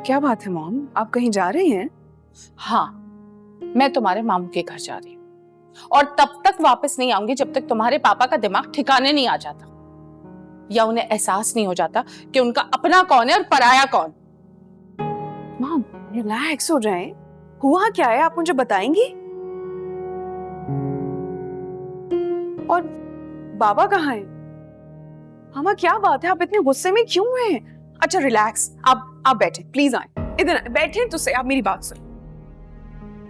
क्या बात है मॉम, आप कहीं जा रही हैं? हाँ, मैं तुम्हारे मामू के घर जा रही हूँ और तब तक वापस नहीं आऊंगी जब तक तुम्हारे पापा का दिमाग ठिकाने नहीं आ जाता या उन्हें एहसास नहीं हो जाता कि उनका अपना कौन है और पराया कौन। मॉम रिलैक्स हो जाएं। हुआ क्या है, आप मुझे बताएंगी? और बाबा कहाँ हैं? मामा क्या बात है, आप इतने गुस्से में क्यों हैं? अच्छा रिलैक्स, आप बैठे, प्लीज आए इधर, बैठे तो सही, आप मेरी बात सुनो।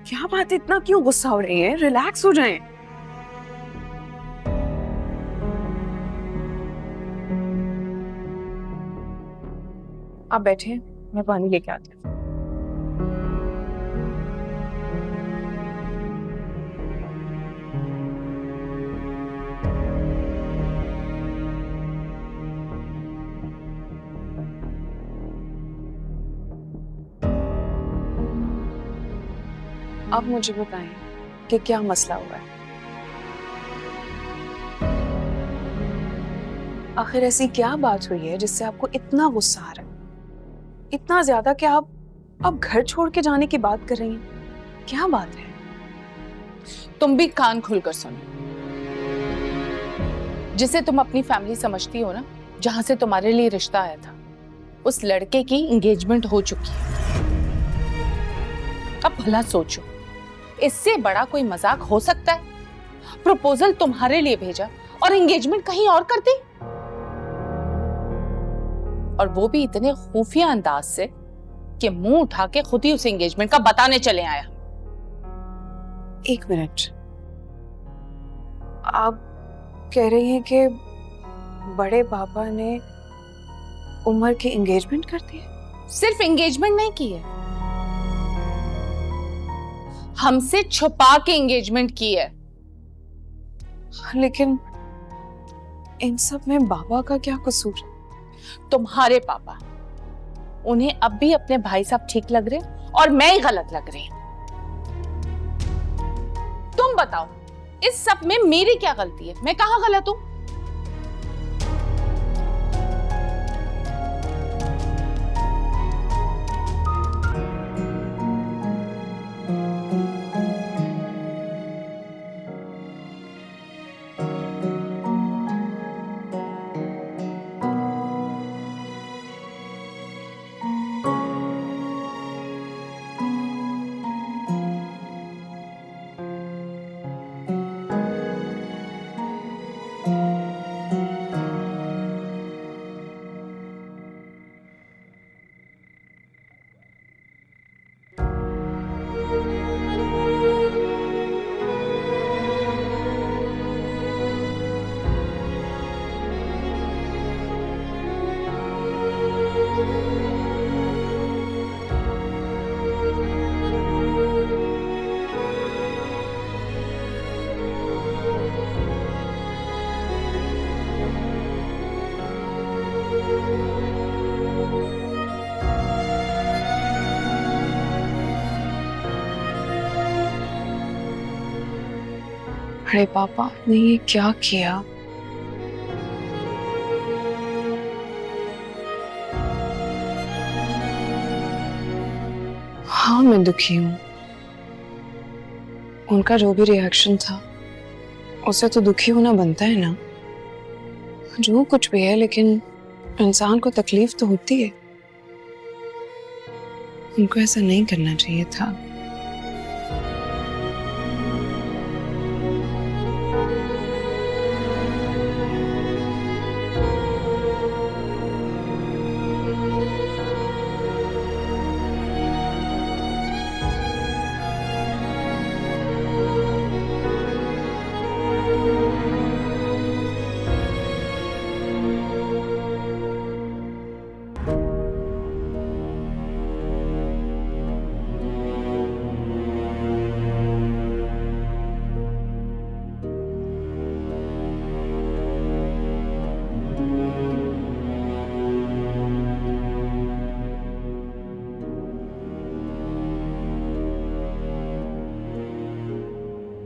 क्या बात है, इतना क्यों गुस्सा हो रही हैं? रिलैक्स हो जाएं। आप बैठे, मैं पानी लेके आती हूँ। अब मुझे बताएं कि क्या मसला हुआ है। आखिर ऐसी क्या बात हुई है जिससे आपको इतना गुस्सा आ रहा है, इतना ज्यादा कि आप घर छोड़ के जाने की बात कर रही हैं? क्या बात है? तुम भी कान खुलकर सुनो। जिसे तुम अपनी फैमिली समझती हो ना, जहां से तुम्हारे लिए रिश्ता आया था, उस लड़के की एंगेजमेंट हो चुकी है। अब भला सोचो, इससे बड़ा कोई मजाक हो सकता है? प्रपोजल तुम्हारे लिए भेजा और एंगेजमेंट कहीं और कर दी, और वो भी इतने खुफिया अंदाज से कि मुंह उठा के खुद ही उस एंगेजमेंट का बताने चले आया। एक मिनट, आप कह रही हैं कि बड़े पापा ने उमर की एंगेजमेंट कर दी है? सिर्फ एंगेजमेंट नहीं की है, हमसे छुपा के एंगेजमेंट की है। लेकिन इन सब में बाबा का क्या कसूर? तुम्हारे पापा, उन्हें अब भी अपने भाई साहब ठीक लग रहे और मैं ही गलत लग रही। तुम बताओ, इस सब में मेरी क्या गलती है? मैं कहाँ गलत हूं? अरे पापा ने ये क्या किया? हाँ मैं दुखी हूँ। उनका जो भी रिएक्शन था उससे तो दुखी होना बनता है ना। जो कुछ भी है, लेकिन इंसान को तकलीफ तो होती है। उनको ऐसा नहीं करना चाहिए था।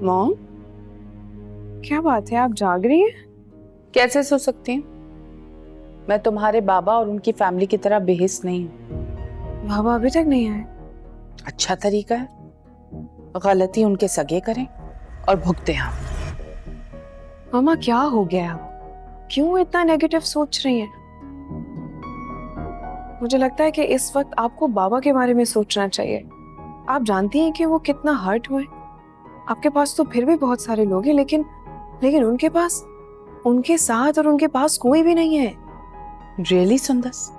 मॉम क्या बात है, आप जाग रही हैं? कैसे सो सकती हूँ? मैं तुम्हारे बाबा और उनकी फैमिली की तरह बेहिस नहीं हूँ। बाबा अभी तक नहीं आए। अच्छा तरीका है, गलती उनके सगे करें और भुगते हम। मामा क्या हो गया अब? क्यों इतना नेगेटिव सोच रही हैं? मुझे लगता है कि इस वक्त आपको बाबा के बारे में सोचना चाहिए। आप जानती हैं कि वो कितना हर्ट हुए। आपके पास तो फिर भी बहुत सारे लोग हैं, लेकिन उनके पास, उनके साथ और उनके पास कोई भी नहीं है। रियली सुंदस,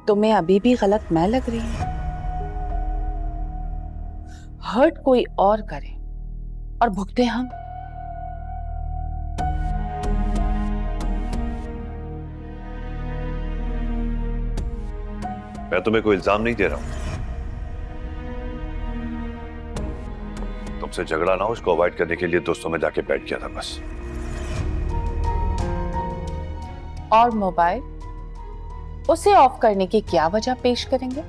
तुम्हें अभी भी गलत मैं लग रही हूं? हर्ट कोई और करे और भुगते हम। मैं तुम्हें कोई इल्जाम नहीं दे रहा हूं। तुमसे झगड़ा ना हो, इसको अवॉइड करने के लिए दोस्तों में जाके बैठ गया था बस। और मोबाइल, उसे ऑफ करने की क्या वजह पेश करेंगे?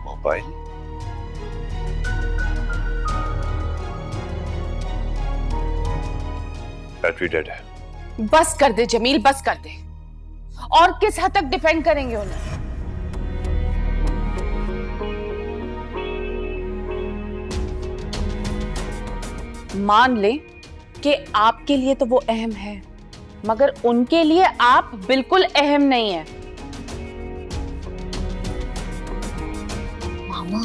मोबाइल? बैटरी डेड है। बस कर दे जमील, बस कर दे। और किस हद तक डिफेंड करेंगे उन्हें? मान ले कि आपके लिए तो वो अहम है, मगर उनके लिए आप बिल्कुल अहम नहीं है। मामा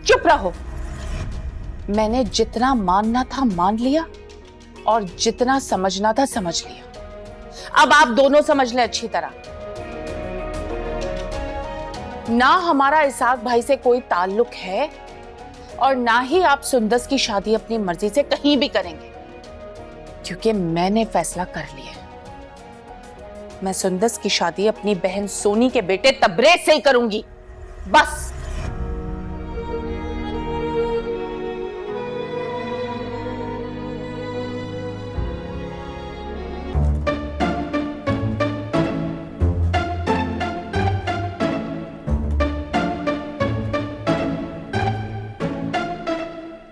चुप रहो। मैंने जितना मानना था मान लिया और जितना समझना था समझ लिया। अब आप दोनों समझ लें अच्छी तरह। ना हमारा इसाक भाई से कोई ताल्लुक है और ना ही आप सुंदस की शादी अपनी मर्जी से कहीं भी करेंगे, क्योंकि मैंने फैसला कर लिया। मैं सुंदस की शादी अपनी बहन सोनी के बेटे तबरेज से ही करूंगी, बस।